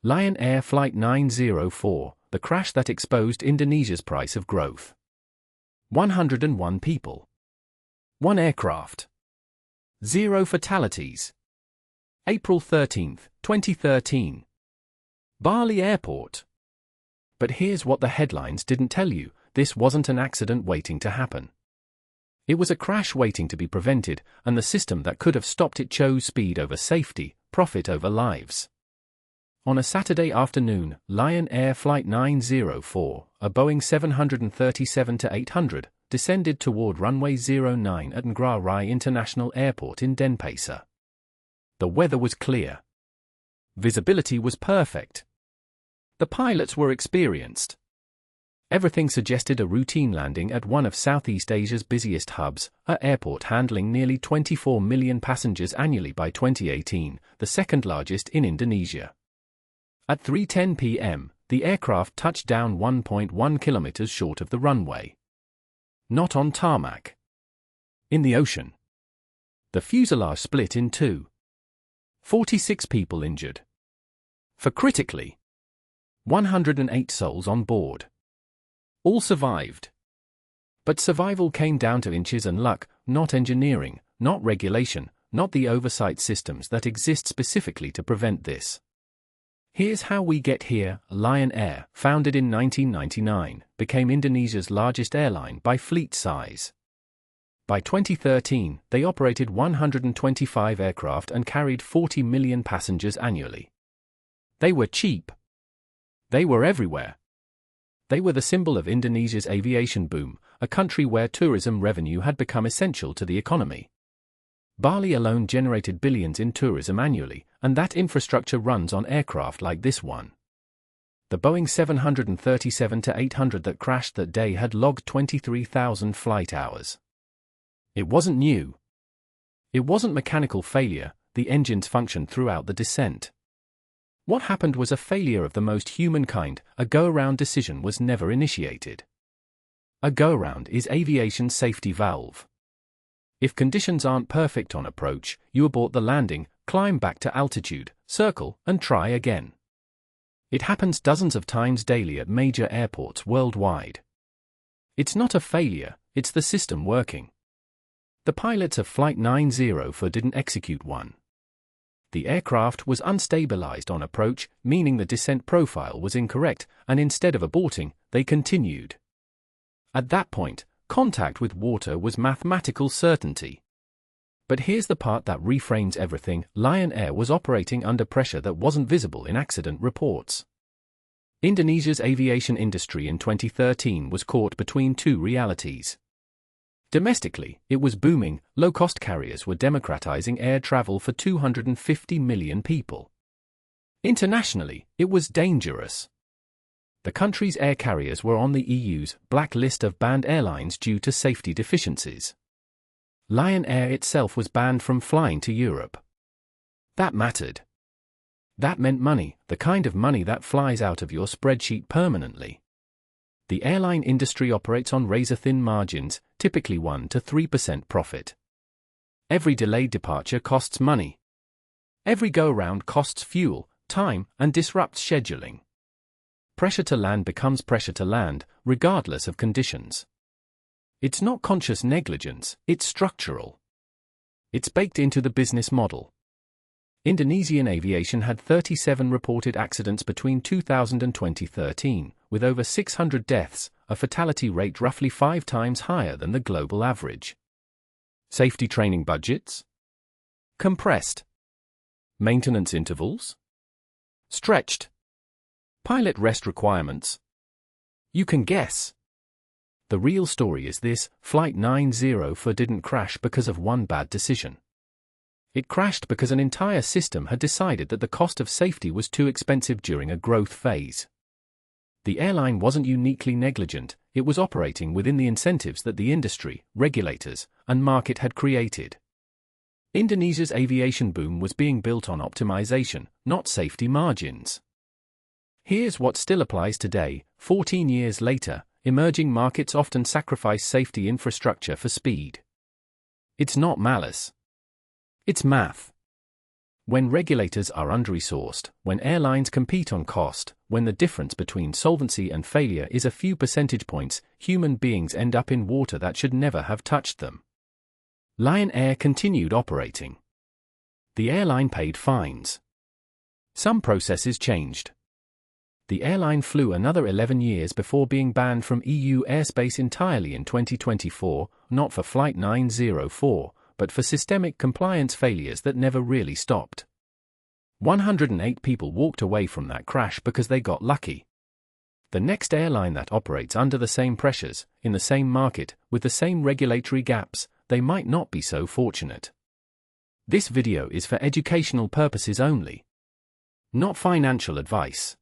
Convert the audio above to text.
Lion Air Flight 904, the crash that exposed Indonesia's price of growth. 101 people. 1 aircraft. 0 fatalities. April 13, 2013. Bali Airport. But here's what the headlines didn't tell you: this wasn't an accident waiting to happen. It was a crash waiting to be prevented, and the system that could have stopped it chose speed over safety, profit over lives. On a Saturday afternoon, Lion Air Flight 904, a Boeing 737-800, descended toward runway 09 at Ngurah Rai International Airport in Denpasar. The weather was clear. Visibility was perfect. The pilots were experienced. Everything suggested a routine landing at one of Southeast Asia's busiest hubs, an airport handling nearly 24 million passengers annually by 2018, the second largest in Indonesia. At 3:10 p.m., the aircraft touched down 1.1 kilometers short of the runway. Not on tarmac. In the ocean. The fuselage split in two. 46 people injured. For critically, 108 souls on board. All survived. But survival came down to inches and luck, not engineering, not regulation, not the oversight systems that exist specifically to prevent this. Here's how we get here. Lion Air, founded in 1999, became Indonesia's largest airline by fleet size. By 2013, they operated 125 aircraft and carried 40 million passengers annually. They were cheap. They were everywhere. They were the symbol of Indonesia's aviation boom, a country where tourism revenue had become essential to the economy. Bali alone generated billions in tourism annually, and that infrastructure runs on aircraft like this one. The Boeing 737-800 that crashed that day had logged 23,000 flight hours. It wasn't new. It wasn't mechanical failure, the engines functioned throughout the descent. What happened was a failure of the most human kind. A go-around decision was never initiated. A go-around is aviation's safety valve. If conditions aren't perfect on approach, you abort the landing, climb back to altitude, circle, and try again. It happens dozens of times daily at major airports worldwide. It's not a failure, it's the system working. The pilots of Flight 904 didn't execute one. The aircraft was unstabilized on approach, meaning the descent profile was incorrect, and instead of aborting, they continued. At that point, contact with water was mathematical certainty. But here's the part that reframes everything: Lion Air was operating under pressure that wasn't visible in accident reports. Indonesia's aviation industry in 2013 was caught between two realities. Domestically, it was booming. Low-cost carriers were democratizing air travel for 250 million people. Internationally, it was dangerous. The country's air carriers were on the EU's black list of banned airlines due to safety deficiencies. Lion Air itself was banned from flying to Europe. That mattered. That meant money, the kind of money that flies out of your spreadsheet permanently. The airline industry operates on razor-thin margins, typically 1 to 3% profit. Every delayed departure costs money. Every go-round costs fuel, time, and disrupts scheduling. Pressure to land becomes pressure to land, regardless of conditions. It's not conscious negligence, it's structural. It's baked into the business model. Indonesian aviation had 37 reported accidents between 2000 and 2013, with over 600 deaths, a fatality rate roughly 5 times higher than the global average. Safety training budgets? Compressed. Maintenance intervals? Stretched. Pilot rest requirements? You can guess. The real story is this: Flight 904 didn't crash because of one bad decision. It crashed because an entire system had decided that the cost of safety was too expensive during a growth phase. The airline wasn't uniquely negligent, it was operating within the incentives that the industry, regulators, and market had created. Indonesia's aviation boom was being built on optimization, not safety margins. Here's what still applies today: 14 years later, emerging markets often sacrifice safety infrastructure for speed. It's not malice. It's math. When regulators are under-resourced, when airlines compete on cost, when the difference between solvency and failure is a few percentage points, human beings end up in water that should never have touched them. Lion Air continued operating. The airline paid fines. Some processes changed. The airline flew another 11 years before being banned from EU airspace entirely in 2024, not for Flight 904, but for systemic compliance failures that never really stopped. 108 people walked away from that crash because they got lucky. The next airline that operates under the same pressures, in the same market, with the same regulatory gaps, they might not be so fortunate. This video is for educational purposes only, not financial advice.